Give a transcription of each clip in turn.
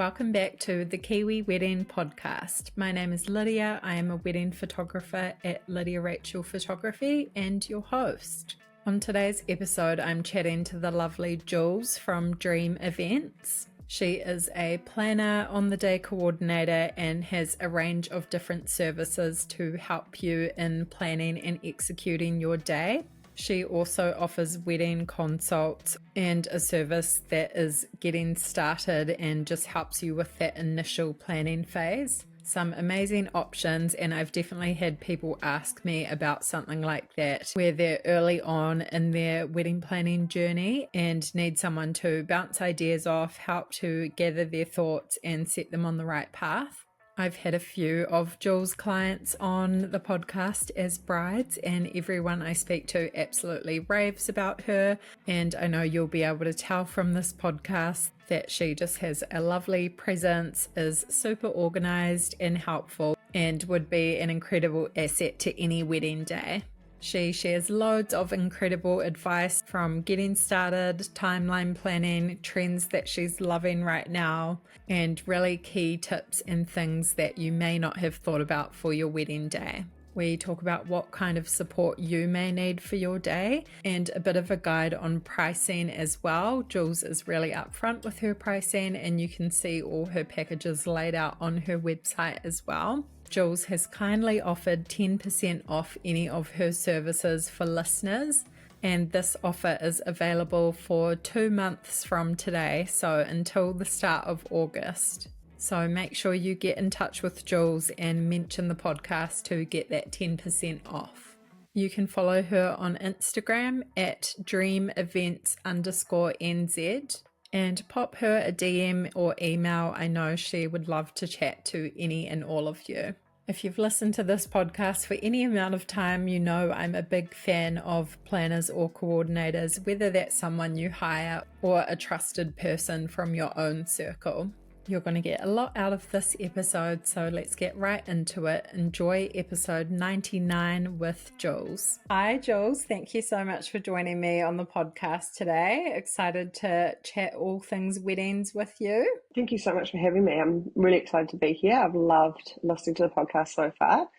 Welcome back to the Kiwi Wedding Podcast. My name is Lydia. I am a wedding photographer at Lydia Rachel Photography and your host. On today's episode, I'm chatting to the lovely Julz from Dream Events. She is a planner, on-the-day coordinator, and has a range of different services to help you in planning and executing your day. She also offers wedding consults and a service that is getting started and just helps you with that initial planning phase. Some amazing options, and I've definitely had people ask me about something like that where they're early on in their wedding planning journey and need someone to bounce ideas off, help to gather their thoughts and set them on the right path. I've had a few of Julz' clients on the podcast as brides, and everyone I speak to absolutely raves about her. And I know you'll be able to tell from this podcast that she just has a lovely presence, is super organized and helpful, and would be an incredible asset to any wedding day. She shares loads of incredible advice from getting started, timeline planning, trends that she's loving right now, and really key tips and things that you may not have thought about for your wedding day. We talk about what kind of support you may need for your day and a bit of a guide on pricing as well. Julz is really upfront with her pricing, and you can see all her packages laid out on her website as well. Julz has kindly offered 10% off any of her services for listeners, and this offer is available for 2 months from today, so until the start of August. So make sure you get in touch with Julz and mention the podcast to get that 10% off. You can follow her on Instagram at dreamevents_NZ and pop her a DM or email. I know she would love to chat to any and all of you. If you've listened to this podcast for any amount of time, you know I'm a big fan of planners or coordinators, whether that's someone you hire or a trusted person from your own circle. You're going to get a lot out of this episode, so let's get right into it. Enjoy episode 99 with Julz. Hi Julz, thank you so much for joining me on the podcast today. Excited to chat all things weddings with you. Thank you so much for having me. I'm really excited to be here. I've loved listening to the podcast so far.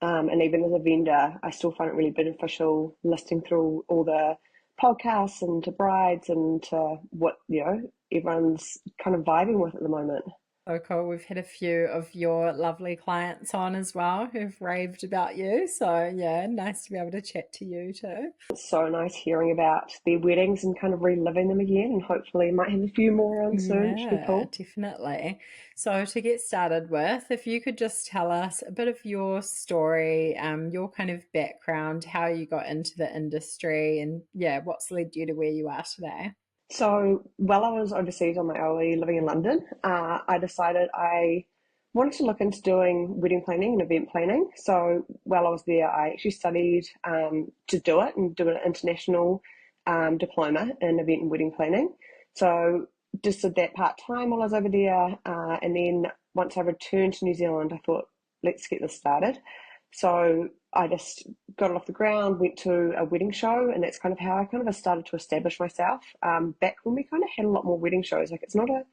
And even as a vendor, I still find it really beneficial listening through all the podcasts and to brides and to what, everyone's kind of vibing with at the moment. So cool. We've had a few of your lovely clients on as well who've raved about you. So yeah, nice to be able to chat to you too. It's so nice hearing about their weddings and kind of reliving them again, and hopefully might have a few more on soon. It should be cool. Definitely. So to get started with, if you could just tell us a bit of your story, your kind of background, how you got into the industry, and what's led you to where you are today. So while I was overseas on my OE living in London, I decided I wanted to look into doing wedding planning and event planning. So while I was there, I actually studied to do it and do an international diploma in event and wedding planning. So just did that part-time while I was over there. And then once I returned to New Zealand, I thought, let's get this started. So I just got it off the ground, went to a wedding show, and that's kind of how I kind of started to establish myself. Back when we kind of had a lot more wedding shows, like it's not a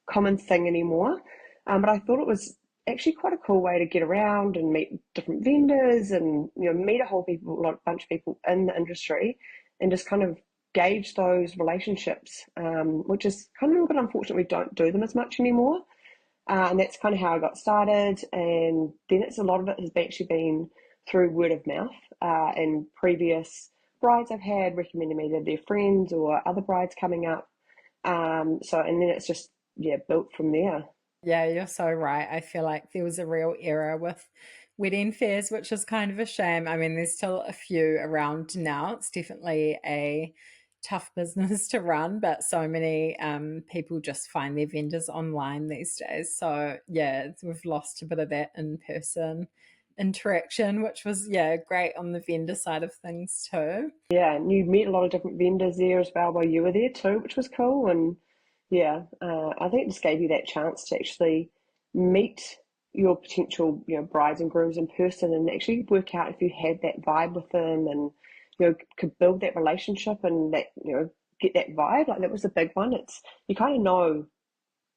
common thing anymore, but I thought it was actually quite a cool way to get around and meet different vendors and meet a bunch of people in the industry and just kind of gauge those relationships, which is kind of a little bit unfortunate we don't do them as much anymore. And that's kind of how I got started. And then a lot of it has actually been through word of mouth, and previous brides I've had recommending me to their friends or other brides coming up. And then it's just, built from there. Yeah, you're so right. I feel like there was a real era with wedding fairs, which is kind of a shame. I mean, there's still a few around now. It's definitely a tough business to run, but so many people just find their vendors online these days. So we've lost a bit of that in-person interaction, which was great on the vendor side of things too. Yeah, and you met a lot of different vendors there as well while you were there too, which was cool. And I think it just gave you that chance to actually meet your potential brides and grooms in person and actually work out if you had that vibe with them and could build that relationship and that get that vibe. Like that was a big one. It's you kind of know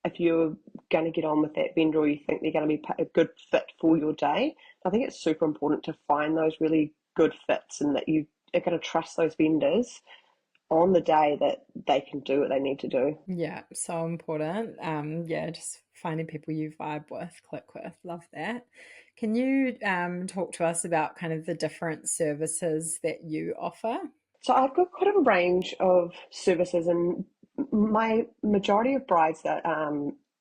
if you're going to get on with that vendor or you think they're going to be a good fit for your day. I think it's super important to find those really good fits and that you are going to trust those vendors on the day that they can do what they need to do. Yeah, so important. Yeah, just finding people you vibe with, click with. Love that. Can you talk to us about kind of the different services that you offer? So I've got quite a range of services, and my majority of brides that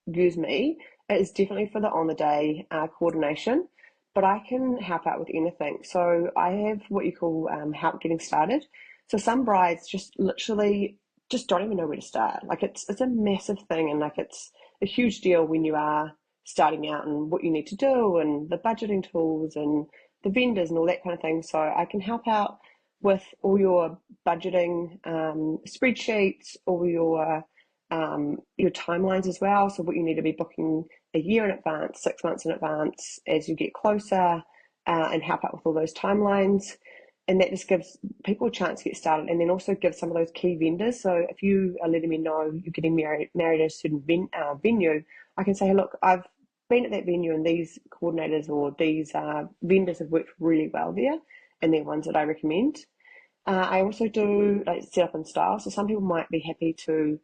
use me is definitely for the on the day coordination, but I can help out with anything. So I have what you call help getting started. So some brides just literally just don't even know where to start. Like it's a massive thing, and like it's a huge deal when you are starting out and what you need to do and the budgeting tools and the vendors and all that kind of thing. So I can help out with all your budgeting spreadsheets, all your timelines as well. So what you need to be booking a year in advance, 6 months in advance as you get closer, and help out with all those timelines. And that just gives people a chance to get started, and then also give some of those key vendors. So if you are letting me know you're getting married at a certain venue, I can say, hey, look, I've been at that venue and these coordinators or these vendors have worked really well there, and they're ones that I recommend. I also do like set up and style. So some people might be happy to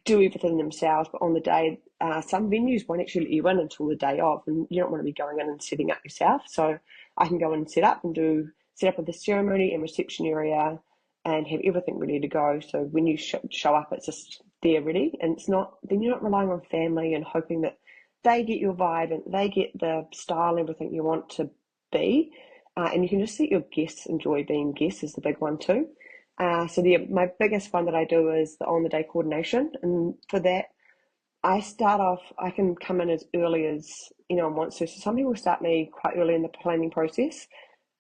do everything themselves, but on the day, some venues won't actually let you in until the day of, and you don't want to be going in and setting up yourself. So I can go and set up of the ceremony and reception area, and have everything ready to go. So when you show up, it's just there ready, and then you're not relying on family and hoping that they get your vibe and they get the style and everything you want to be. And you can just let your guests enjoy being guests is the big one too. My biggest one that I do is the on the day coordination, and for that I can come in as early as I want to. So some people start me quite early in the planning process,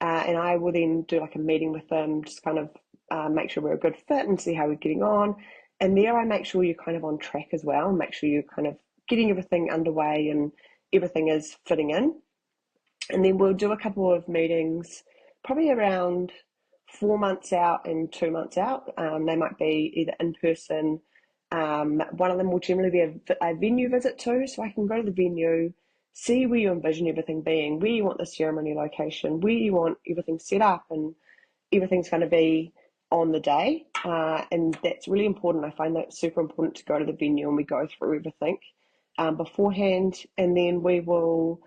and I will then do like a meeting with them, just kind of make sure we're a good fit and see how we're getting on. And there I make sure you're kind of on track as well, and make sure you're kind of getting everything underway and everything is fitting in. And then we'll do a couple of meetings, probably around 4 months out and 2 months out. They might be either in person. One of them will generally be a venue visit too, so I can go to the venue, see where you envision everything being, where you want the ceremony location, where you want everything set up, and everything's going to be on the day. And that's really important. I find that super important to go to the venue and we go through everything beforehand, and then we will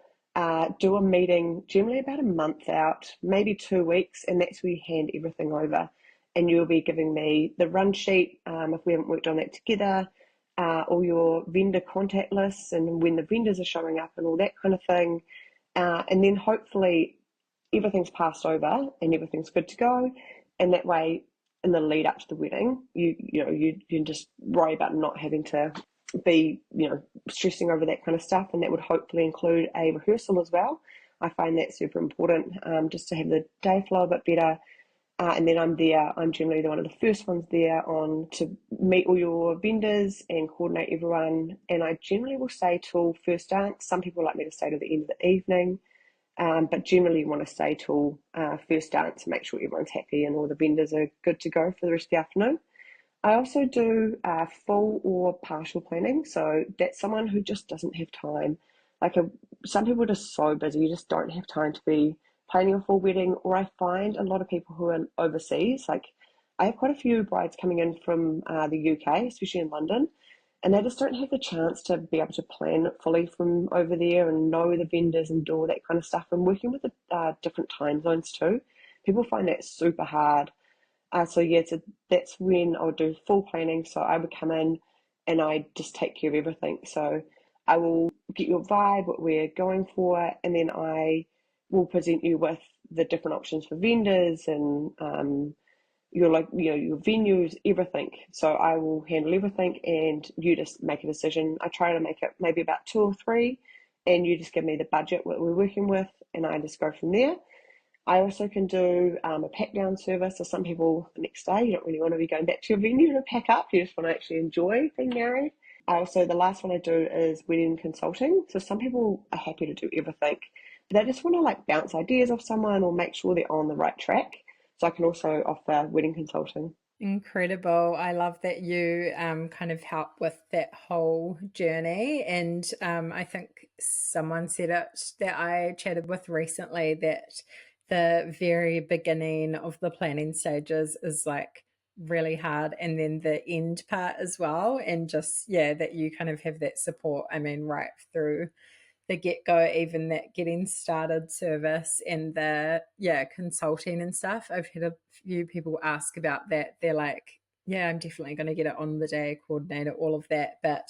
do a meeting generally about a month out, maybe 2 weeks, and that's where you hand everything over. And you'll be giving me the run sheet if we haven't worked on that together, all your vendor contact lists and when the vendors are showing up and all that kind of thing. And then hopefully everything's passed over and everything's good to go. And that way, in the lead up to the wedding, you can just worry about not having to be stressing over that kind of stuff, and that would hopefully include a rehearsal as well. I find that super important, just to have the day flow a bit better. And then I'm generally one of the first ones there on to meet all your vendors and coordinate everyone, and I generally will stay till first dance. Some people like me to stay to the end of the evening, but generally you want to stay till first dance to make sure everyone's happy and all the vendors are good to go for the rest of the afternoon. I also do full or partial planning. So that's someone who just doesn't have time. Some people are just so busy, you just don't have time to be planning a full wedding. Or I find a lot of people who are overseas, like I have quite a few brides coming in from the UK, especially in London, and they just don't have the chance to be able to plan it fully from over there and know the vendors and do all that kind of stuff. And working with the different time zones too, people find that super hard. So that's when I'll do full planning. So I would come in and I just take care of everything. So I will get your vibe, what we're going for, and then I will present you with the different options for vendors and your venues, everything. So I will handle everything and you just make a decision. I try to make it maybe about 2 or 3, and you just give me the budget what we're working with, and I just go from there. I also can do a pack down service. So some people, the next day, you don't really want to be going back to your venue to pack up. You just want to actually enjoy being married. The last one I do is wedding consulting. So some people are happy to do everything, but they just want to like bounce ideas off someone or make sure they're on the right track. So I can also offer wedding consulting. Incredible. I love that you kind of help with that whole journey. And I think someone said it that I chatted with recently that the very beginning of the planning stages is like really hard, and then the end part as well. And just, yeah, that you kind of have that support, I mean, right through the get-go, even that getting started service and the, yeah, consulting and stuff. I've had a few people ask about that. They're like, yeah, I'm definitely going to get it on the day coordinator, all of that. But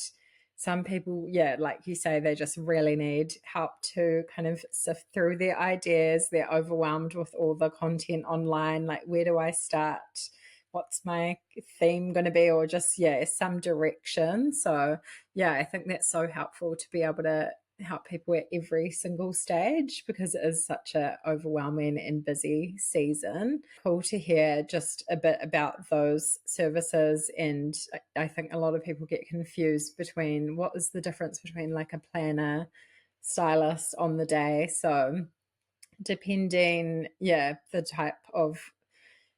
some people, yeah, like you say, they just really need help to kind of sift through their ideas. They're overwhelmed with all the content online. Like, where do I start? What's my theme going to be? Or just, yeah, some direction. So yeah, I think that's so helpful to be able to help people at every single stage, because it is such a overwhelming and busy season. Cool to hear just a bit about those services. And I think a lot of people get confused between what is the difference between like a planner, stylist on the day. So depending, yeah, the type of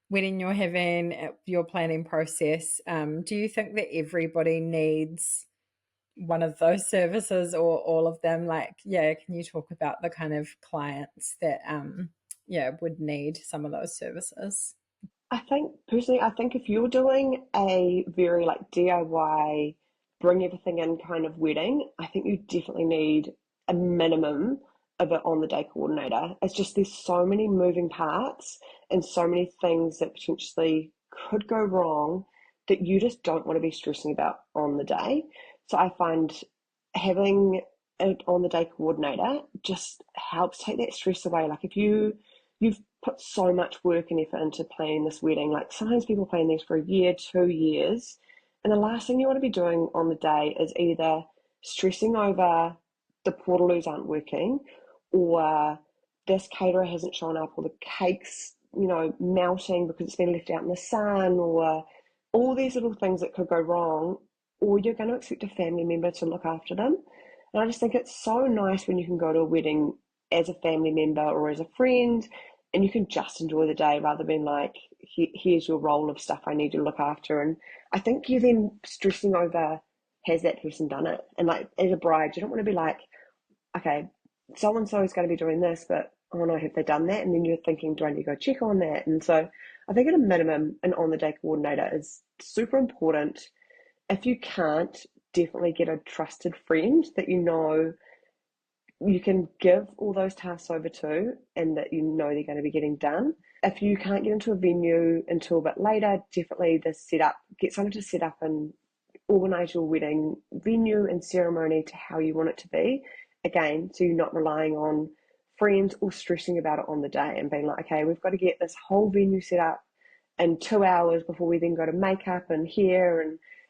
wedding you're having, your planning process, do you think that everybody needs one of those services or all of them? Like, yeah, can you talk about the kind of clients that yeah, would need some of those services? I think personally, I think if you're doing a very like DIY, bring everything in kind of wedding, I think you definitely need a minimum of an on the day coordinator. It's just there's so many moving parts and so many things that potentially could go wrong that you just don't want to be stressing about on the day. So I find having an on the day coordinator just helps take that stress away. Like if you've put so much work and effort into planning this wedding. Like sometimes people plan these for a year, 2 years, and the last thing you want to be doing on the day is either stressing over the portaloos aren't working, or this caterer hasn't shown up, or the cake's melting because it's been left out in the sun, or all these little things that could go wrong, or you're going to expect a family member to look after them. And I just think it's so nice when you can go to a wedding as a family member or as a friend, and you can just enjoy the day rather than like, here's your roll of stuff I need to look after. And I think you're then stressing over, has that person done it? And like as a bride, you don't want to be like, okay, so and so is going to be doing this, but oh no, have they done that? And then you're thinking, do I need to go check on that? And so I think at a minimum, an on the day coordinator is super important. If you can't, definitely get a trusted friend that you know you can give all those tasks over to, and that you know they're going to be getting done. If you can't get into a venue until a bit later, definitely get someone to set up and organise your wedding venue and ceremony to how you want it to be. Again, so you're not relying on friends or stressing about it on the day and being like, okay, we've got to get this whole venue set up in 2 hours before we then go to makeup and hair,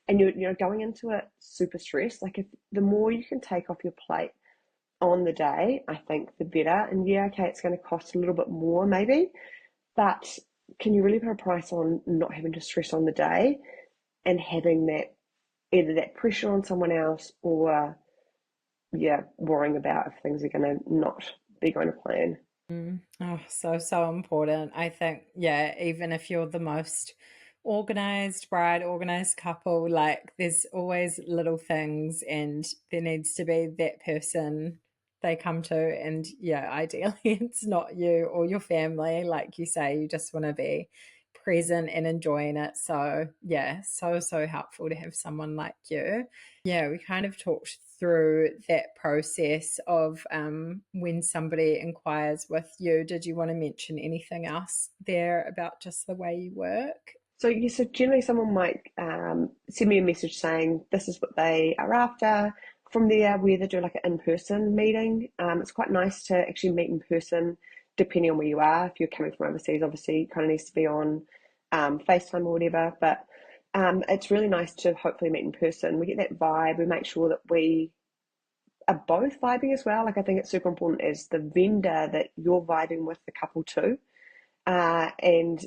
and you're going into it super stressed. Like if the more you can take off your plate on the day, I think the better. And yeah, okay, it's going to cost a little bit more maybe, but can you really put a price on not having to stress on the day and having that, either that pressure on someone else, or yeah, worrying about if things are going to not be going to plan. Oh, so important. I think, yeah, even if you're the most organized bride, organized couple, like there's always little things, and there needs to be that person they come to. And yeah, ideally it's not you or your family. Like you say, you just want to be present and enjoying it. So yeah, so helpful to have someone like you. Yeah, we kind of talked through that process of when somebody inquires with you. Did you want to mention anything else there about just the way you work? So yeah, so generally someone might send me a message saying this is what they are after. From there, we either do like an in-person meeting. It's quite nice to actually meet in person, depending on where you are. If you're coming from overseas, obviously it kind of needs to be on FaceTime or whatever. But it's really nice to hopefully meet in person. We get that vibe. We make sure that we are both vibing as well. Like I think it's super important as the vendor that you're vibing with the couple too. And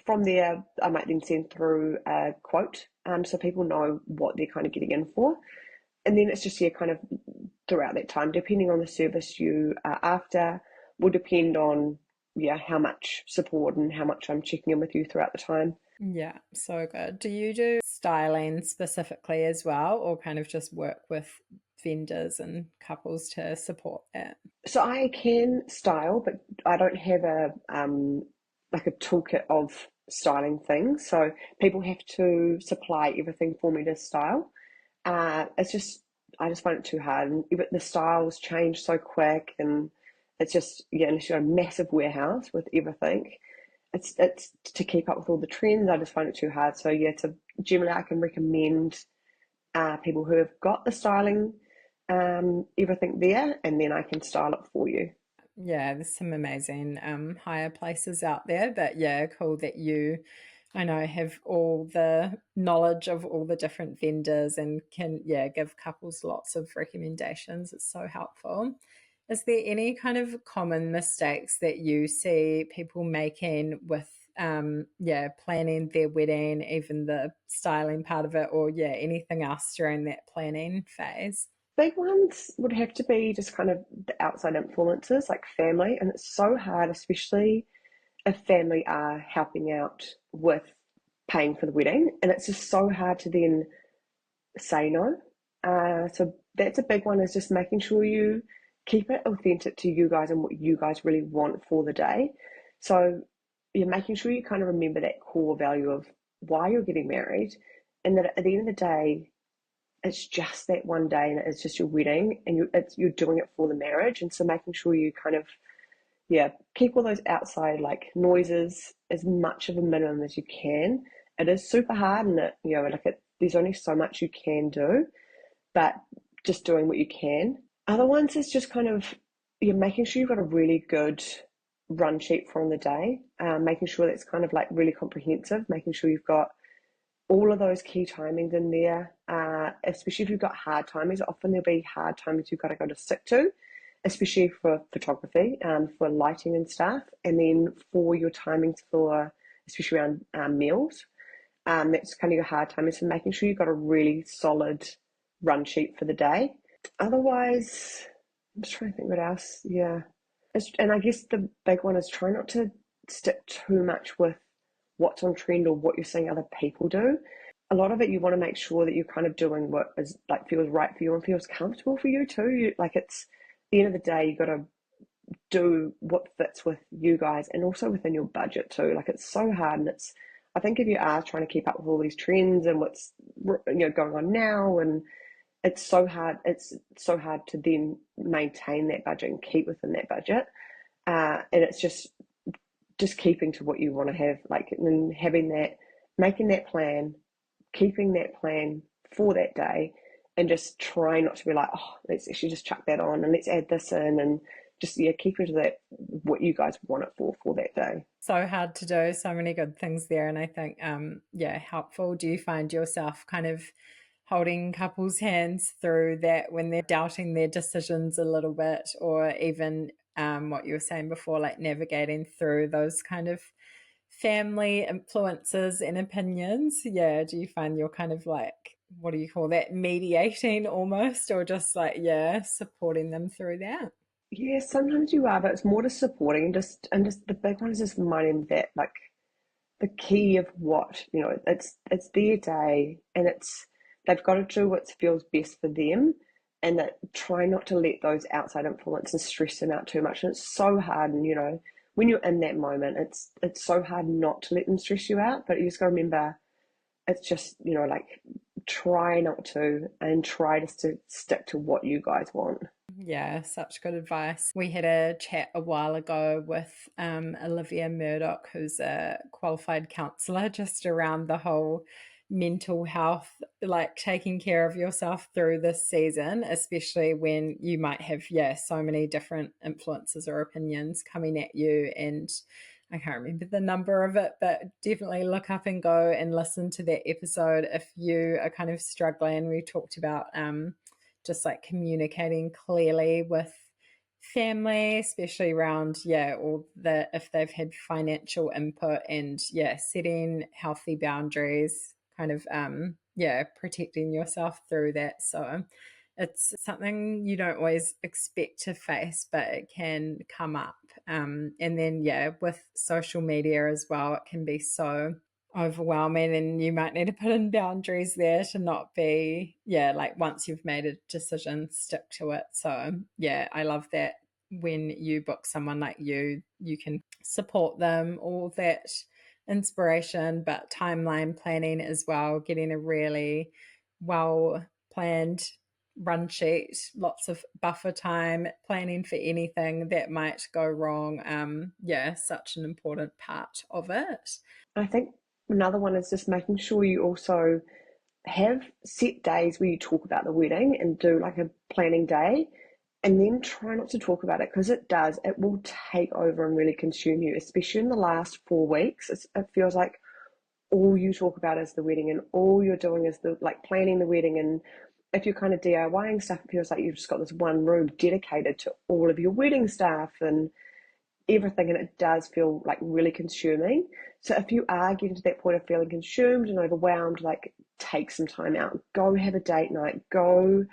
from there, I might then send through a quote, so people know what they're kind of getting in for. And then it's just, yeah, kind of throughout that time, depending on the service you are after, will depend on yeah, how much support and how much I'm checking in with you throughout the time. Yeah, so good. Do you do styling specifically as well, or kind of just work with vendors and couples to support that? So I can style, but I don't have a like a toolkit of styling things. So people have to supply everything for me to style. It's just I just find it too hard, and the styles change so quick, and it's just yeah. Unless you've got a massive warehouse with everything, it's to keep up with all the trends. I just find it too hard. So yeah, to generally I can recommend people who have got the styling everything there, and then I can style it for you. Yeah, there's some amazing hire places out there, but yeah, cool that you, I know, have all the knowledge of all the different vendors and can, yeah, give couples lots of recommendations. It's so helpful. Is there any kind of common mistakes that you see people making with, yeah, planning their wedding, even the styling part of it, or yeah, anything else during that planning phase? Big ones would have to be just kind of the outside influences like family, and it's so hard, especially if family are helping out with paying for the wedding, and it's just so hard to then say no. So that's a big one, is just making sure you keep it authentic to you guys and what you guys really want for the day. So you're making sure you kind of remember that core value of why you're getting married, and that at the end of the day, it's just that one day and it's just your wedding, and you're doing it for the marriage. And so making sure you kind of yeah, keep all those outside like noises as much of a minimum as you can. It is super hard, and there's only so much you can do, but just doing what you can. Other ones is just kind of you're making sure you've got a really good run sheet from the day, making sure that's kind of like really comprehensive, making sure you've got all of those key timings in there, especially if you've got hard timings. Often there'll be hard timings you've got to stick to, especially for photography, for lighting and stuff, and then for your timings for, especially around meals. That's kind of your hard timings, so making sure you've got a really solid run sheet for the day. Otherwise, I'm just trying to think what else. Yeah. And I guess the big one is try not to stick too much with what's on trend or what you're seeing other people do. A lot of it, you want to make sure that you're kind of doing what is like feels right for you and feels comfortable for you too. Like it's the end of the day, you got to do what fits with you guys and also within your budget too. Like it's so hard, and it's I think if you are trying to keep up with all these trends and what's going on now, and it's so hard. It's so hard to then maintain that budget and keep within that budget. And it's just keeping to what you want to have, like, and having that, making that plan, keeping that plan for that day, and just try not to be like, oh, let's actually just chuck that on and let's add this in, and just yeah, keep into that what you guys want it for that day. So hard to do, so many good things there. And I think, yeah, helpful. Do you find yourself kind of holding couples' hands through that when they're doubting their decisions a little bit, or even what you were saying before, like navigating through those kind of family influences and opinions? Yeah, do you find you're kind of like, what do you call that, mediating almost, or just like, yeah, supporting them through that? Yeah, sometimes you are, but it's more just supporting, and just the big one is just reminding that like the key of what it's their day, and it's they've got to do what feels best for them, and that try not to let those outside influences stress them out too much. And it's so hard, and when you're in that moment, it's so hard not to let them stress you out, but you just got to remember it's just like try not to, and try just to stick to what you guys want. Yeah, such good advice. We had a chat a while ago with Olivia Murdoch, who's a qualified counsellor, just around the whole mental health, like taking care of yourself through this season, especially when you might have, yeah, so many different influences or opinions coming at you. And I can't remember the number of it, but definitely look up and go and listen to that episode if you are kind of struggling. We talked about just like communicating clearly with family, especially around, yeah, all the, if they've had financial input, and yeah, setting healthy boundaries, kind of, yeah, protecting yourself through that. So it's something you don't always expect to face, but it can come up And then, yeah, with social media as well, it can be so overwhelming, and you might need to put in boundaries there to not be, yeah, like once you've made a decision, stick to it. So, yeah, I love that when you book someone like you can support them, all that inspiration, but timeline planning as well, getting a really well planned run sheet, lots of buffer time, planning for anything that might go wrong. Yeah, such an important part of it. I think another one is just making sure you also have set days where you talk about the wedding and do like a planning day, and then try not to talk about it, because it will take over and really consume you, especially in the last 4 weeks. It feels like all you talk about is the wedding, and all you're doing is the like planning the wedding. And if you're kind of DIYing stuff, it feels like you've just got this one room dedicated to all of your wedding stuff and everything, and it does feel like really consuming. So if you are getting to that point of feeling consumed and overwhelmed, like take some time out, go have a date night, go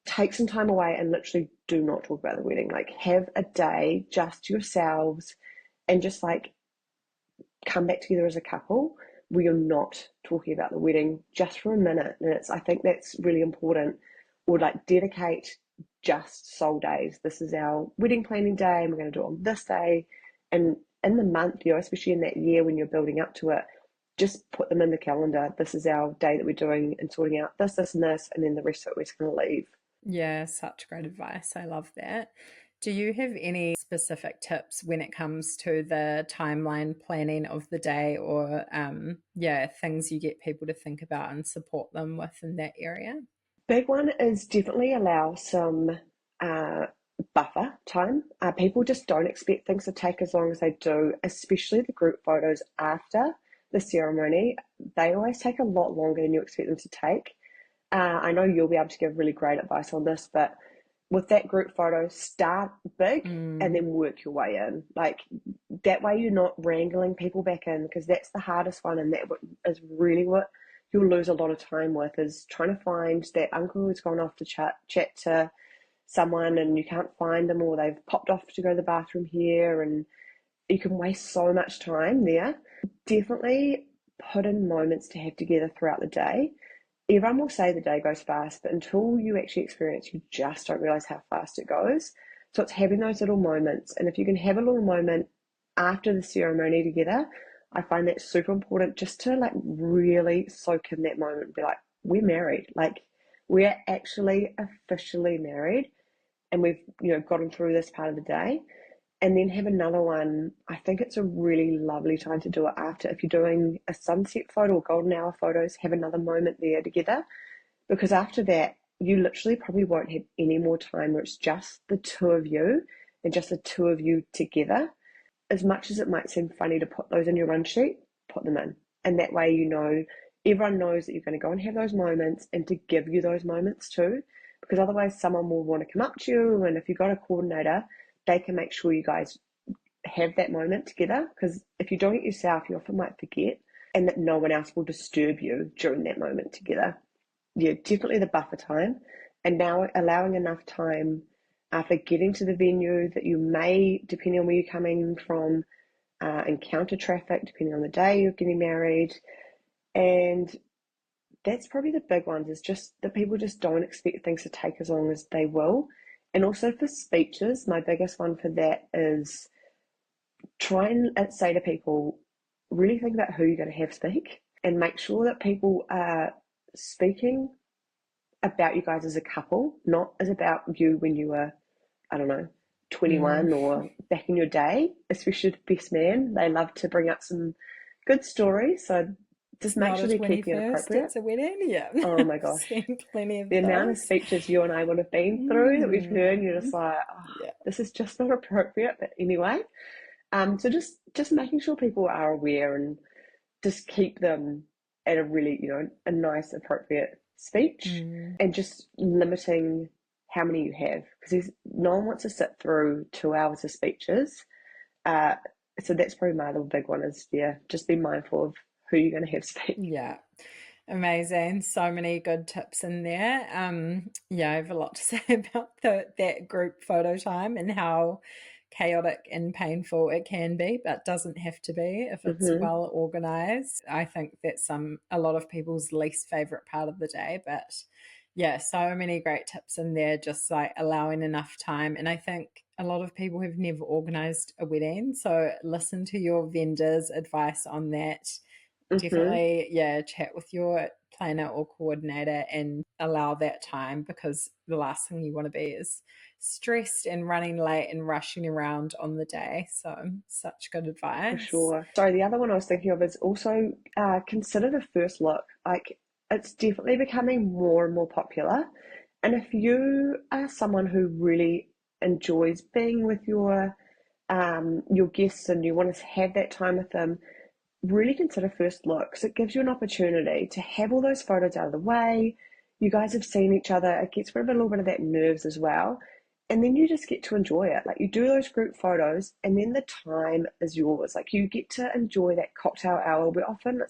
take some time away and literally do not talk about the wedding. Like have a day just to yourselves and just like come back together as a couple where you're not talking about the wedding just for a minute. And I think that's really important. Or like dedicate just soul days. This is our wedding planning day, and we're going to do it on this day. And in the month, especially in that year when you're building up to it, just put them in the calendar. This is our day that we're doing and sorting out this, this, and this, and then the rest of it we're just going to leave. Yeah, such great advice. I love that. Do you have any specific tips when it comes to the timeline planning of the day, or yeah, things you get people to think about and support them with in that area? Big one is definitely allow some uh, buffer time. People just don't expect things to take as long as they do, especially the group photos after the ceremony. They always take a lot longer than you expect them to take. I know you'll be able to give really great advice on this, but with that group photo, start big and then work your way in. Like that way, you're not wrangling people back in, because that's the hardest one, and that is really what you'll lose a lot of time with, is trying to find that uncle who's gone off to chat to someone and you can't find them, or they've popped off to go to the bathroom here, and you can waste so much time there. Definitely put in moments to have together throughout the day. Everyone will say the day goes fast, but until you actually experience, you just don't realize how fast it goes. So it's having those little moments. And if you can have a little moment after the ceremony together, I find that super important, just to like really soak in that moment and be like, we're married. Like we're actually officially married, and we've, gotten through this part of the day. And then have another one. I think it's a really lovely time to do it after. If you're doing a sunset photo or golden hour photos, have another moment there together, because after that, you literally probably won't have any more time where it's just the two of you and just the two of you together. As much as it might seem funny to put those in your run sheet, put them in. And that way, everyone knows that you're going to go and have those moments, and to give you those moments too, because otherwise someone will want to come up to you. And if you've got a coordinator, they can make sure you guys have that moment together, because if you're doing it yourself, you often might forget, and that no one else will disturb you during that moment together. Yeah, definitely the buffer time. And now allowing enough time after getting to the venue that you may, depending on where you're coming from, encounter traffic, depending on the day you're getting married. And that's probably the big ones, is just that people just don't expect things to take as long as they will. And also for speeches, my biggest one for that is try and say to people, really think about who you're going to have speak, and make sure that people are speaking about you guys as a couple, not as about you when you were, I don't know, 21 or back in your day. Especially the best man, they love to bring up some good stories. So just make sure they're keeping it appropriate. It's a wedding, yeah. Oh my gosh. Seen plenty of the those. Amount of speeches you and I would have been through that we've heard, you're just like, yeah. This is just not appropriate. But anyway, so just making sure people are aware, and just keep them at a really, a nice, appropriate speech, and just limiting how many you have, because no one wants to sit through 2 hours of speeches. So that's probably my little big one, is just be mindful of who you're going to have speak. Yeah. Amazing. So many good tips in there. Yeah, I have a lot to say about that group photo time and how chaotic and painful it can be, but doesn't have to be if it's Mm-hmm. well organized. I think that's a lot of people's least favorite part of the day, but yeah, so many great tips in there, just like allowing enough time. And I think a lot of people have never organized a wedding, so listen to your vendor's advice on that. Mm-hmm. Definitely, yeah, chat with your planner or coordinator and allow that time, because the last thing you want to be is stressed and running late and rushing around on the day. So, such good For advice. sure. Sorry, the other one I was thinking of is also consider the first look. Like, it's definitely becoming more and more popular. And if you are someone who really enjoys being with your guests and you want to have that time with them, really consider first looks. It gives you an opportunity to have all those photos out of the way. You guys have seen each other. It gets rid of a little bit of that nerves as well. And then you just get to enjoy it. Like, you do those group photos and then the time is yours. Like, you get to enjoy that cocktail hour where often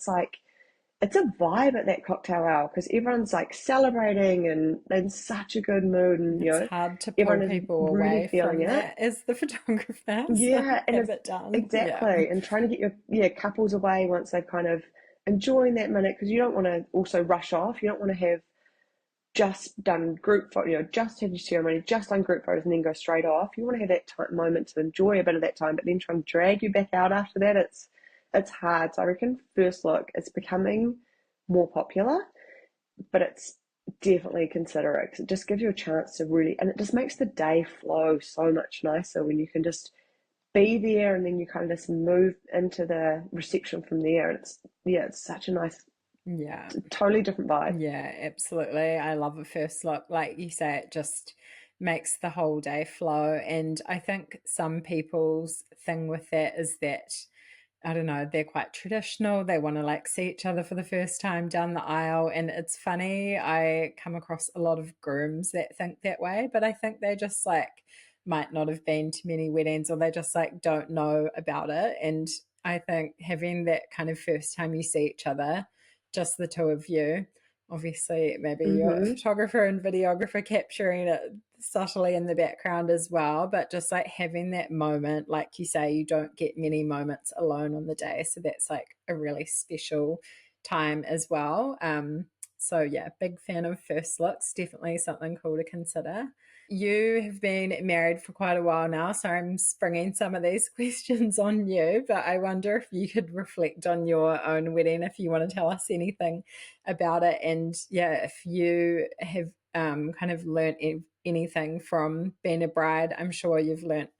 it's a vibe at that cocktail hour because everyone's like celebrating and in such a good mood, and It's hard to pull everyone is people really away feeling from it. that as the photographer. So Yeah, and have it's it done. Yeah. exactly, and trying to get your couples away once they've kind of enjoying that minute, because you don't want to also rush off. You don't want to have just done group photo, just had your ceremony, just done group photos, and then go straight off. You want to have that time, moment to enjoy a bit of that time, but then try and drag you back out after that. It's hard. So I reckon first look, it's becoming more popular, but it's definitely consider it because it just gives you a chance to really, and it just makes the day flow so much nicer when you can just be there and then you kind of just move into the reception from there. It's such a nice, Yeah. totally different vibe. Yeah, absolutely. I love a first look. Like you say, it just makes the whole day flow. And I think some people's thing with that is that, I don't know, they're quite traditional. They want to like see each other for the first time down the aisle. And it's funny, I come across a lot of grooms that think that way, but I think they just like might not have been to many weddings, or they just like don't know about it. And I think having that kind of first time you see each other, just the two of you, obviously maybe your Mm-hmm. photographer and videographer capturing it subtly in the background as well, but just like having that moment, like you say, you don't get many moments alone on the day, so that's like a really special time as well. So yeah, big fan of first looks, definitely something cool to consider. You have been married for quite a while now, so I'm springing some of these questions on you, but I wonder if you could reflect on your own wedding, if you want to tell us anything about it. And yeah, if you have kind of learnt anything from being a bride. I'm sure you've learnt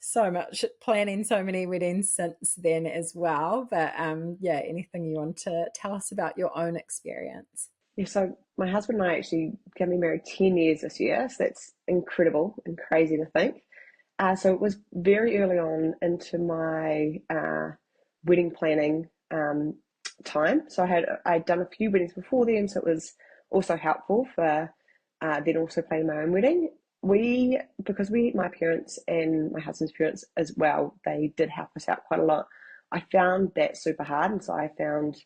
so much planning so many weddings since then as well. But yeah, anything you want to tell us about your own experience? Yeah, so my husband and I actually going to be married 10 years this year, so that's incredible and crazy to think. So it was very early on into my wedding planning time. So I'd done a few weddings before then, so it was also helpful for then also planning my own wedding. Because my parents and my husband's parents as well, they did help us out quite a lot. I found that super hard, and so I found,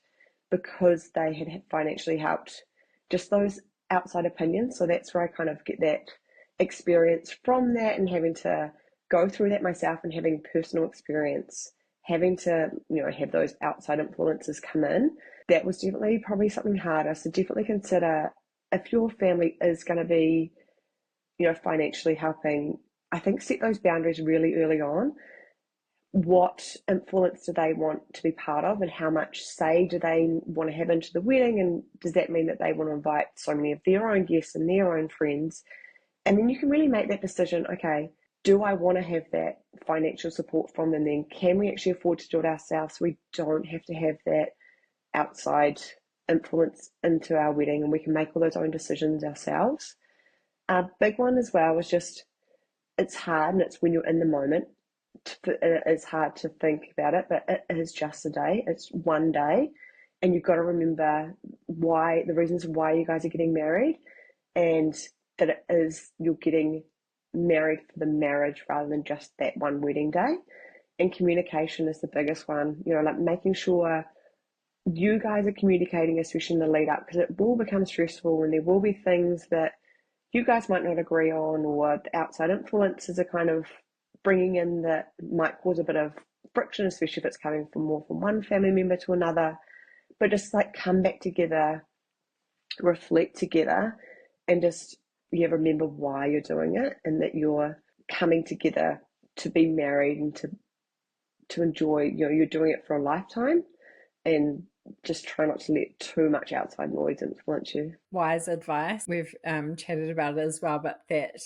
because they had financially helped, just those outside opinions. So that's where I kind of get that experience from that, and having to go through that myself and having personal experience, having to, have those outside influences come in. That was definitely probably something harder. So definitely consider, if your family is going to be, financially helping, I think set those boundaries really early on. What influence do they want to be part of, and how much say do they want to have into the wedding, and does that mean that they want to invite so many of their own guests and their own friends? And then you can really make that decision. Okay, do I want to have that financial support from them? Then can we actually afford to do it ourselves so we don't have to have that outside influence into our wedding, and we can make all those own decisions ourselves? A big one as well was just, it's hard, and it's when you're in the moment, it's hard to think about it, but it is just a day. It's one day, and you've got to remember the reasons why you guys are getting married, and that it is, you're getting married for the marriage rather than just that one wedding day. And communication is the biggest one, like making sure you guys are communicating, especially in the lead up, because it will become stressful and there will be things that you guys might not agree on, or the outside influences are kind of bringing in that might cause a bit of friction, especially if it's coming from more from one family member to another. But just like come back together, reflect together, and just remember why you're doing it, and that you're coming together to be married and to enjoy. You're doing it for a lifetime, and just try not to let too much outside noise influence you. Wise advice. We've chatted about it as well, but that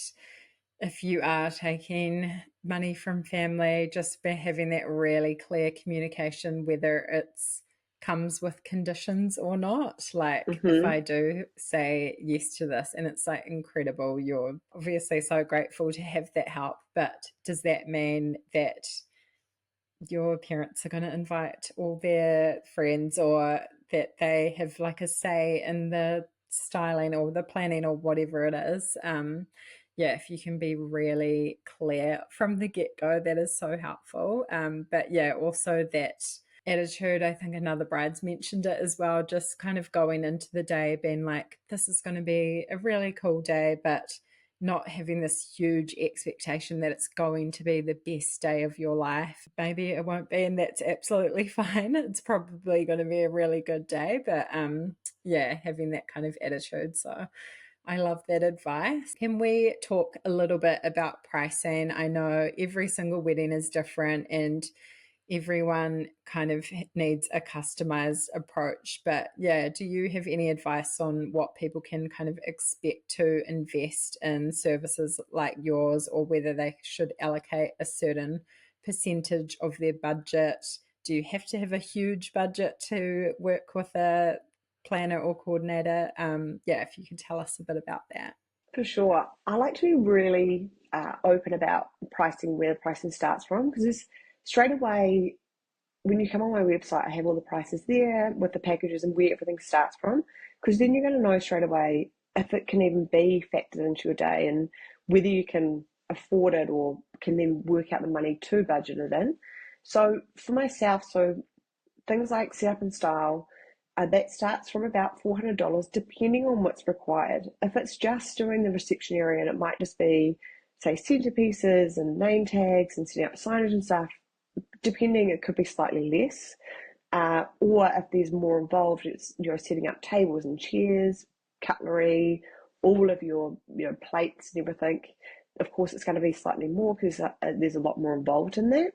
if you are taking money from family, just by having that really clear communication, whether it's comes with conditions or not. Like if I do say yes to this and it's like incredible, you're obviously so grateful to have that help, but does that mean that your parents are going to invite all their friends, or that they have like a say in the styling or the planning or whatever it is? Yeah, if you can be really clear from the get-go, that is so helpful. But yeah, also that attitude, I think another bride's mentioned it as well, just kind of going into the day being like, this is going to be a really cool day, but not having this huge expectation that it's going to be the best day of your life. Maybe it won't be, and that's absolutely fine. It's probably going to be a really good day, but yeah, having that kind of attitude. So I love that advice. Can we talk a little bit about pricing? I know every single wedding is different and everyone kind of needs a customized approach, but yeah, do you have any advice on what people can kind of expect to invest in services like yours, or whether they should allocate a certain percentage of their budget? Do you have to have a huge budget to work with a planner or coordinator? Yeah, if you could tell us a bit about that. For sure. I like to be really open about pricing, where the pricing starts from, because straight away, when you come on my website, I have all the prices there with the packages and where everything starts from, because then you're going to know straight away if it can even be factored into your day and whether you can afford it or can then work out the money to budget it in. So for myself, so things like setup and style, that starts from about $400, depending on what's required. If it's just doing the reception area and it might just be, say, centerpieces and name tags and setting up signage and stuff, depending, it could be slightly less. Or if there's more involved, it's setting up tables and chairs, cutlery, all of your plates and everything. Of course, it's going to be slightly more because there's a lot more involved in that.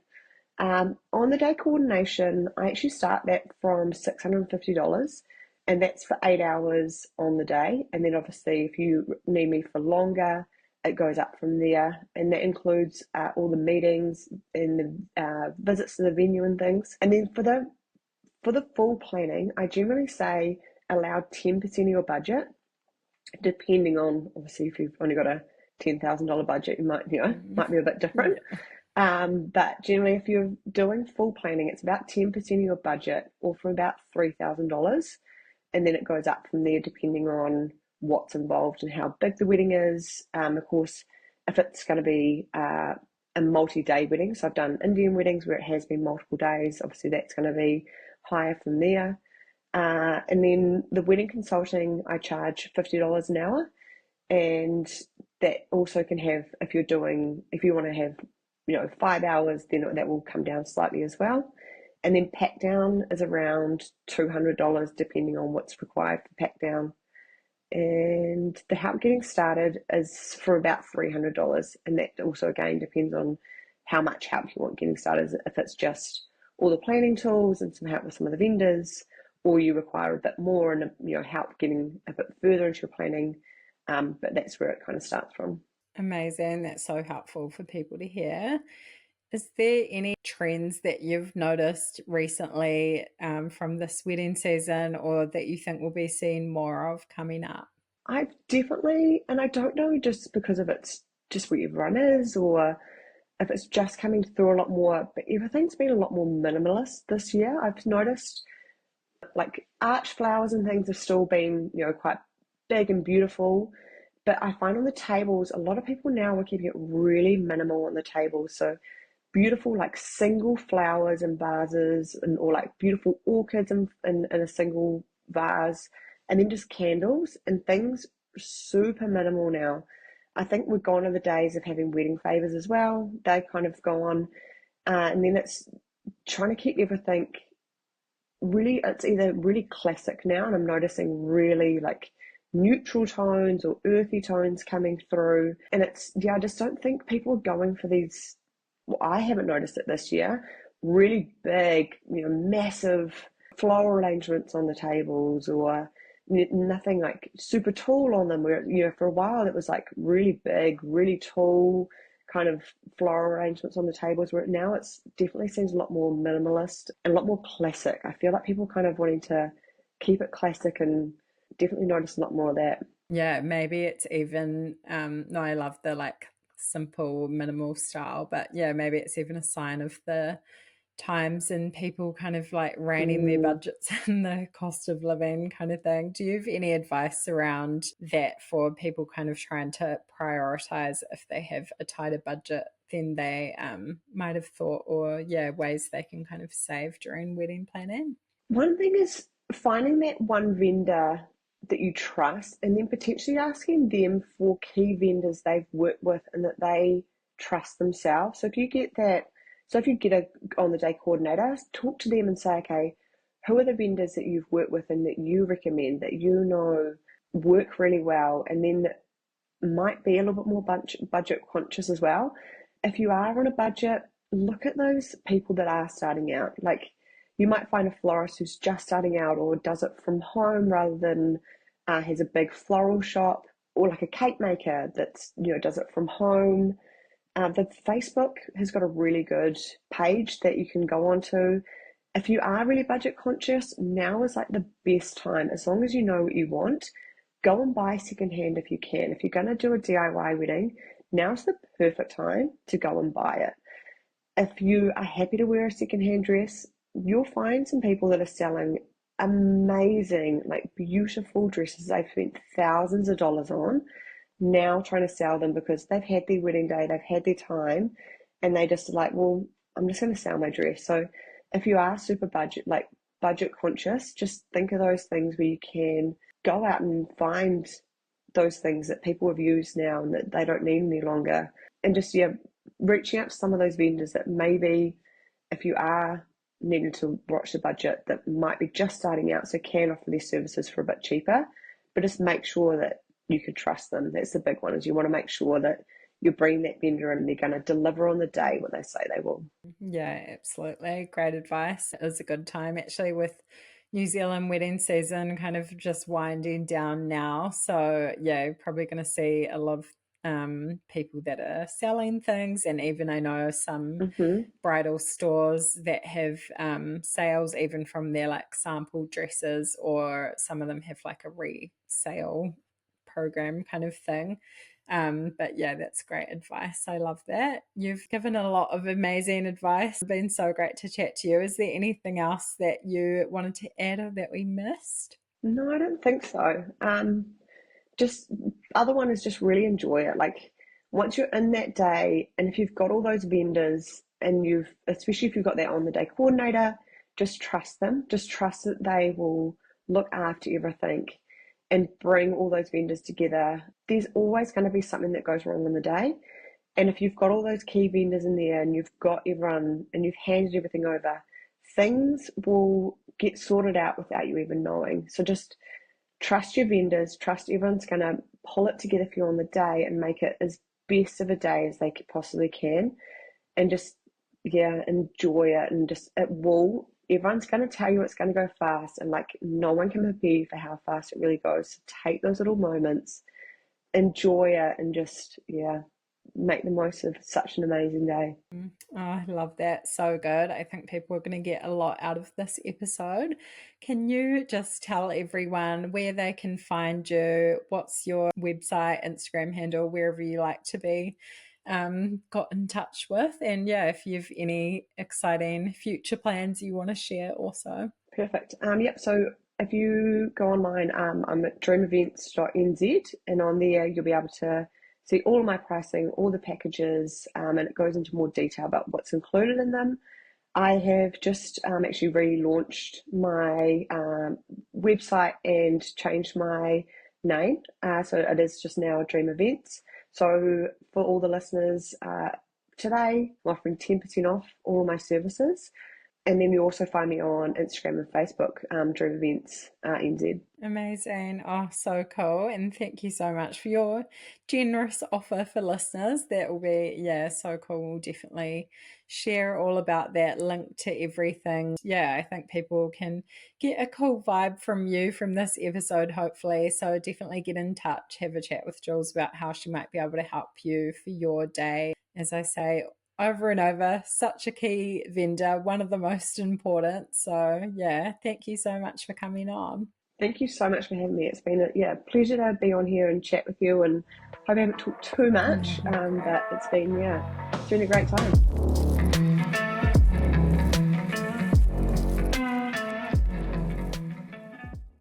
On the day coordination, I actually start that from $650, and that's for 8 hours on the day. And then obviously, if you need me for longer, it goes up from there, and that includes all the meetings and the visits to the venue and things. And then for the full planning, I generally say allow 10% of your budget, depending on, obviously, if you've only got a $10,000 budget, you might be a bit different. Yeah. But generally, if you're doing full planning, it's about 10% of your budget, or from about $3,000, and then it goes up from there depending on what's involved and how big the wedding is. Of course, if it's going to be a multi-day wedding, so I've done Indian weddings where it has been multiple days, obviously that's going to be higher from there. And then the wedding consulting, I charge $50 an hour, and that also can have, if you want to have 5 hours, then that will come down slightly as well. And then pack down is around $200, depending on what's required for pack down. And the help getting started is for about $300, and that also again depends on how much help you want getting started. If it's just all the planning tools and some help with some of the vendors, or you require a bit more and help getting a bit further into your planning, but that's where it kind of starts from. Amazing. That's so helpful for people to hear. Is there any trends that you've noticed recently from this wedding season, or that you think we'll be seeing more of coming up? I've definitely, and I don't know just because of it's just where everyone is, or if it's just coming through a lot more, but everything's been a lot more minimalist this year. I've noticed like arch flowers and things have still been, quite big and beautiful, but I find on the tables, a lot of people now are keeping it really minimal on the tables. So beautiful like single flowers and vases, or like beautiful orchids in a single vase, and then just candles and things, super minimal now. I think we're gone are the days of having wedding favors as well. They've kind of gone. And then it's trying to keep everything really, it's either really classic now, and I'm noticing really like neutral tones or earthy tones coming through. And it's, yeah, I just don't think people are going for these, well, I haven't noticed it this year, really big, massive floral arrangements on the tables, or nothing like super tall on them. Where, for a while it was like really big, really tall kind of floral arrangements on the tables, where now it's definitely seems a lot more minimalist and a lot more classic. I feel like people kind of wanting to keep it classic, and definitely notice a lot more of that. Yeah, maybe it's even no, I love the like simple minimal style, but yeah, maybe it's even a sign of the times and people kind of like reining their Mm. budgets and the cost of living kind of thing. Do you have any advice around that for people kind of trying to prioritize if they have a tighter budget than they might have thought, or yeah, ways they can kind of save during wedding planning? One thing is finding that one vendor that you trust, and then potentially asking them for key vendors they've worked with and that they trust themselves. So if you get that, so if you get a on the day coordinator, talk to them and say, okay, who are the vendors that you've worked with and that you recommend, that work really well, and then might be a little bit more budget conscious as well. If you are on a budget, look at those people that are starting out. Like, you might find a florist who's just starting out or does it from home rather than has a big floral shop, or like a cake maker that's does it from home. The Facebook has got a really good page that you can go onto. If you are really budget conscious, now is like the best time. As long as you know what you want, go and buy secondhand if you can. If you're going to do a DIY wedding, now's the perfect time to go and buy it. If you are happy to wear a secondhand dress, you'll find some people that are selling amazing, like beautiful dresses they've spent thousands of dollars on, now trying to sell them because they've had their wedding day, they've had their time, and they just are like, well, I'm just going to sell my dress. So if you are super budget conscious, just think of those things where you can go out and find those things that people have used now and that they don't need any longer. And just, yeah, reaching out to some of those vendors that maybe, if you are needing to watch the budget, that might be just starting out, so can offer their services for a bit cheaper, but just make sure that you can trust them. That's the big one, is you want to make sure that you're bringing that vendor in and they're going to deliver on the day what they say they will. Yeah, absolutely. Great advice. It was a good time actually with New Zealand wedding season kind of just winding down now. So yeah, probably going to see a lot of people that are selling things, and even I know some Mm-hmm. bridal stores that have sales even from their like sample dresses, or some of them have like a resale program kind of thing. But yeah, that's great advice. I love that. You've given a lot of amazing advice. It's been so great to chat to you. Is there anything else that you wanted to add or that we missed? No, I don't think so. Just other one is just really enjoy it. Like, once you're in that day, and if you've got all those vendors and especially if you've got that on the day coordinator, just trust them. Just trust that they will look after everything and bring all those vendors together. There's always going to be something that goes wrong in the day. And if you've got all those key vendors in there and you've got everyone and you've handed everything over, things will get sorted out without you even knowing. So just trust your vendors, trust everyone's going to pull it together for you on the day and make it as best of a day as they possibly can. And just, yeah, enjoy it. And just, everyone's going to tell you it's going to go fast. And like, no one can prepare you for how fast it really goes. So take those little moments, enjoy it, and just, yeah, make the most of such an amazing day. Oh, I love that. So good. I think people are going to get a lot out of this episode. Can you just tell everyone where they can find you? What's your website, Instagram handle, wherever you like to be got in touch with? And yeah, if you've any exciting future plans you want to share also. Perfect. Yep. So if you go online, I'm at dreamevents.nz, and on there you'll be able to see all of my pricing, all the packages, and it goes into more detail about what's included in them. I have just actually relaunched my website and changed my name. So it is just now Dream Events. So for all the listeners, today I'm offering 10% off all my services. And then you also find me on Instagram and Facebook, Dream Events NZ. Amazing. Oh, so cool. And thank you so much for your generous offer for listeners. That will be, yeah, so cool. We'll definitely share all about that, link to everything. Yeah, I think people can get a cool vibe from you from this episode, hopefully. So definitely get in touch, have a chat with Julz about how she might be able to help you for your day. As I say, over and over, such a key vendor, one of the most important. So yeah, thank you so much for coming on. Thank you so much for having me. It's been a pleasure to be on here and chat with you, and hope I haven't talked too much, but it's been a great time.